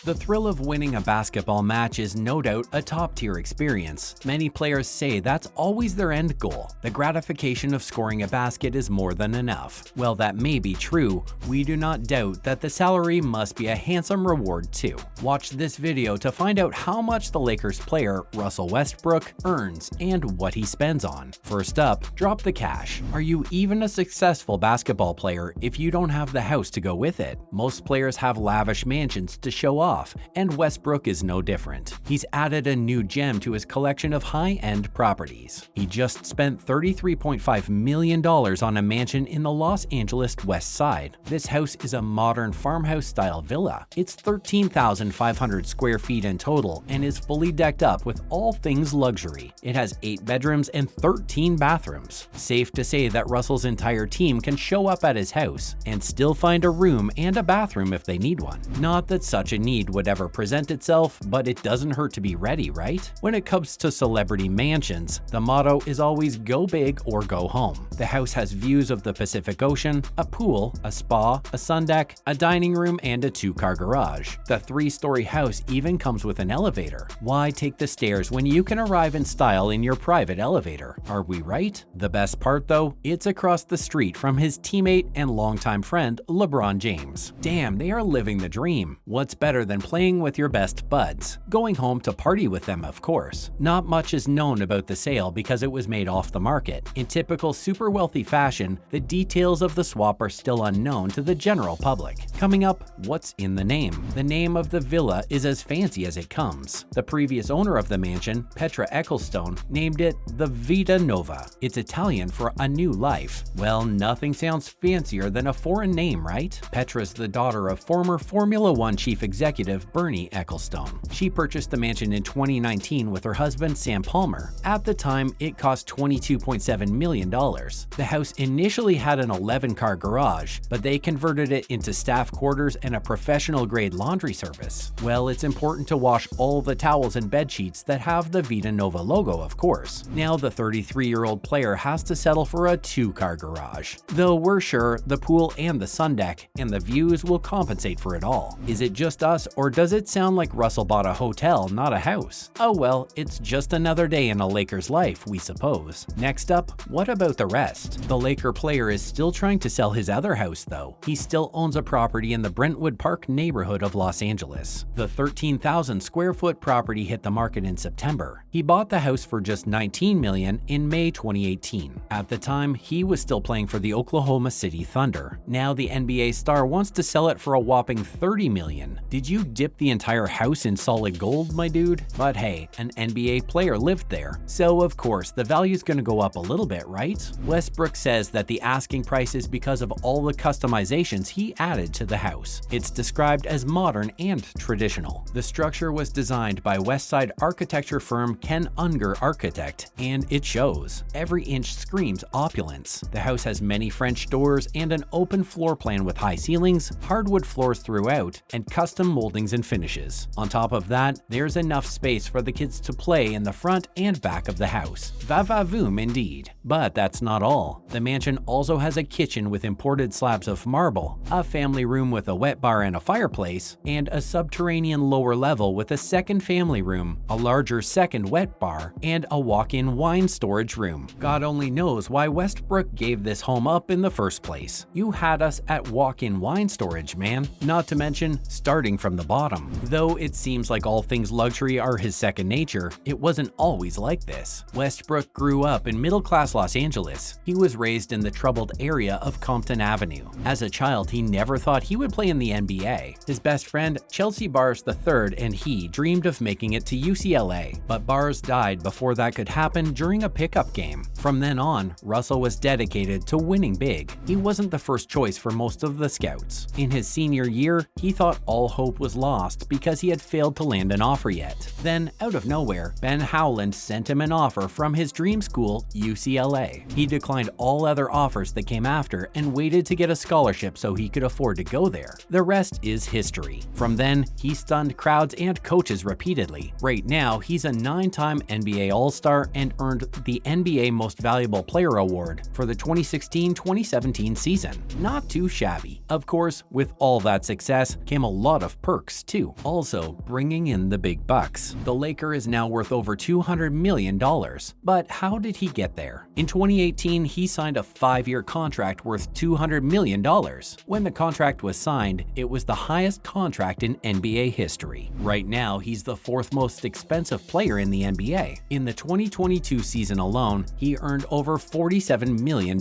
The thrill of winning a basketball match is no doubt a top-tier experience. Many players say that's always their end goal. The gratification of scoring a basket is more than enough. While that may be true, we do not doubt that the salary must be a handsome reward too. Watch this video to find out how much the Lakers player Russell Westbrook earns and what he spends on. First up, drop the cash. Are you even a successful basketball player if you don't have the house to go with it? Most players have lavish mansions to show off, and Westbrook is no different. He's added a new gem to his collection of high-end properties. He just spent $33.5 million on a mansion in the Los Angeles Westside. This house is a modern farmhouse-style villa. It's 13,500 square feet in total and is fully decked up with all things luxury. It has 8 bedrooms and 13 bathrooms. Safe to say that Russell's entire team can show up at his house and still find a room and a bathroom if they need one. Not that such a need would ever present itself, but it doesn't hurt to be ready, right? When it comes to celebrity mansions, the motto is always go big or go home. The house has views of the Pacific Ocean, a pool, a spa, a sun deck, a dining room, and a 2-car garage. The 3-story house even comes with an elevator. Why take the stairs when you can arrive in style in your private elevator? Are we right? The best part though, it's across the street from his teammate and longtime friend LeBron James. Damn, they are living the dream. What's better than playing with your best buds? Going home to party with them, of course. Not much is known about the sale because it was made off the market. In typical super wealthy fashion, the details of the swap are still unknown to the general public. Coming up, what's in the name? The name of the villa is as fancy as it comes. The previous owner of the mansion, Petra Ecclestone, named it the Vita Nova. It's Italian for a new life. Well, nothing sounds fancier than a foreign name, right? Petra's the daughter of former Formula One chief executive Bernie Ecclestone. She purchased the mansion in 2019 with her husband Sam Palmer. At the time, it cost $22.7 million. The house initially had an 11-car garage, but they converted it into staff quarters and a professional-grade laundry service. Well, it's important to wash all the towels and bed sheets that have the Vita Nova logo, of course. Now the 33-year-old player has to settle for a 2-car garage, though we're sure the pool and the sun deck and the views will compensate for it all. Is it just us, or does it sound like Russell bought a hotel, not a house? Oh well, it's just another day in a Lakers life, we suppose. Next up, what about the rest? The Laker player is still trying to sell his other house though. He still owns a property in the Brentwood Park neighborhood of Los Angeles. The 13,000 square foot property hit the market in September. He bought the house for just $19 million in May 2018. At the time, he was still playing for the Oklahoma City Thunder. Now the NBA star wants to sell it for a whopping $30 million. Did you dip the entire house in solid gold, my dude? But hey, an NBA player lived there, so of course the value's gonna go up a little bit, right? Westbrook says that the asking price is because of all the customizations he added to the house. It's described as modern and traditional. The structure was designed by Westside architecture firm Ken Unger Architect, and it shows. Every inch screams opulence. The house has many French doors and an open floor plan with high ceilings, hardwood floors throughout, and custom moldings and finishes. On top of that, there's enough space for the kids to play in the front and back of the house. Va-va-voom indeed. But that's not all. The mansion also has a kitchen with imported slabs of marble, a family room with a wet bar and a fireplace, and a subterranean lower level with a second family room, a larger second wet bar, and a walk-in wine storage room. God only knows why Westbrook gave this home up in the first place. You had us at walk-in wine storage, man. Not to mention starting from the bottom. Though it seems like all things luxury are his second nature, it wasn't always like this. Westbrook grew up in middle-class Los Angeles. He was raised in the troubled area of Compton Avenue. As a child, he never thought he would play in the NBA. His best friend, Chelsea Bars III, and he dreamed of making it to UCLA, but Bars died before that could happen during a pickup game. From then on, Russell was dedicated to winning big. He wasn't the first choice for most of the scouts. In his senior year, he thought all hope was lost because he had failed to land an offer yet. Then, out of nowhere, Ben Howland sent him an offer from his dream school, UCLA. He declined all other offers that came after and waited to get a scholarship so he could afford to go there. The rest is history. From then, he stunned crowds and coaches repeatedly. Right now, he's a 9-time NBA All-Star and earned the NBA Most Valuable Player award for the 2016-2017 season. Not too shabby. Of course, with all that success came a lot of perks too, also bringing in the big bucks. The Laker is now worth over $200 million. But how did he get there? In 2018, he signed a 5-year contract worth $200 million. When the contract was signed, it was the highest contract in NBA history. Right now, he's the 4th most expensive player in the NBA. In the 2022 season alone, he earned over $47 million.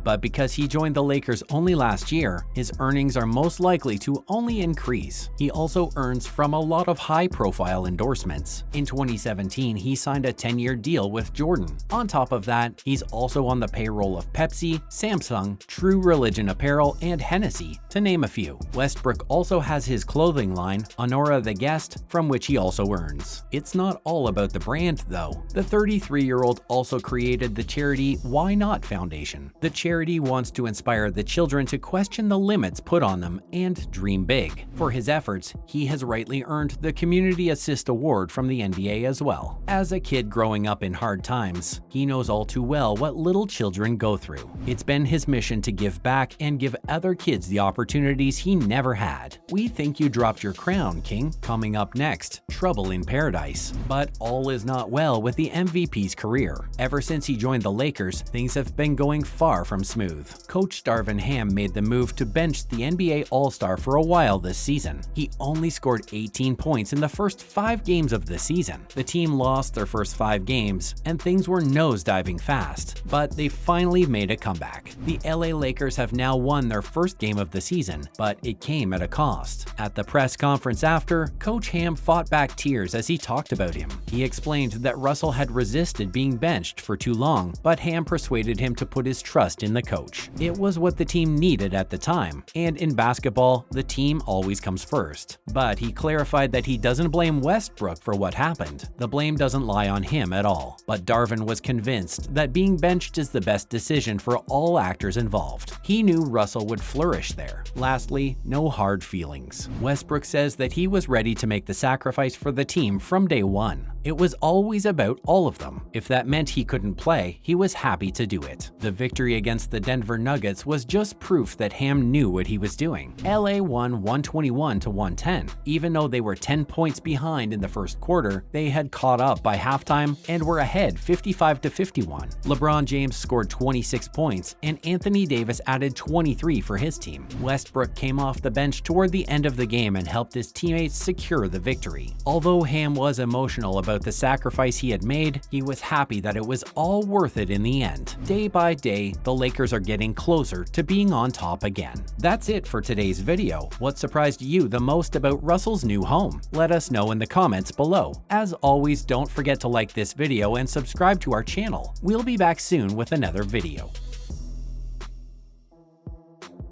But because he joined the Lakers only last year, his earnings are most likely to only increase. He also earns from a lot of high-profile endorsements. In 2017, he signed a 10-year deal with Jordan. On top of that, he's also on the payroll of Pepsi, Samsung, True Religion Apparel, and Hennessy, to name a few. Westbrook also has his clothing line, Honora the Guest, from which he also earns. It's not all about the brand, though. The 33-year-old also created the charity Why Not Foundation. The charity wants to inspire the children to question the limits put on them and dream big. For his efforts, he has rightly earned the Community Assist Award from the NBA as well. As a kid growing up in hard times, he knows all too well what little children go through. It's been his mission to give back and give other kids the opportunities he never had. We think you dropped your crown, King. Coming up next, trouble in paradise. But all is not well with the MVP's career. Ever since he joined the Lakers, things have been going far from smooth. Coach Darvin Ham made the move to bench the NBA All-Star for a while this season. He only scored 18 points in the first 5 games of the season. The team lost their first 5 games, and things were nosediving fast, but they finally made a comeback. The LA Lakers have now won their first game of the season, but it came at a cost. At the press conference after, Coach Ham fought back tears as he talked about him. He explained that Russell had resisted being benched for too long, but Ham persuaded him to put his trust in the coach. It was what the team needed at the time, and in basketball, the team always comes first. But he clarified that he doesn't blame Westbrook for what happened. The blame doesn't lie on him at all. But Darvin was convinced that being benched is the best decision for all actors involved. He knew Russell would flourish there. Lastly, no hard feelings. Westbrook says that he was ready to make the sacrifice for the team from day one. It was always about all of them. If that meant he couldn't play, he was happy to do it. The victory against the Denver Nuggets was just proof that Ham knew what he was doing. LA won 121-110. Even though they were 10 points behind in the first quarter, they had caught up by halftime and were ahead 55-51. LeBron James scored 26 points, and Anthony Davis added 23 for his team. Westbrook came off the bench toward the end of the game and helped his teammates secure the victory. Although Ham was emotional about the sacrifice he had made, he was happy that it was all worth it in the end. Day by day, the Lakers are getting closer to being on top again. That's it for today's video. What surprised you the most about Russell's new home? Let us know in the comments below. As always, don't forget to like this video and subscribe to our channel. We'll be back soon with another video.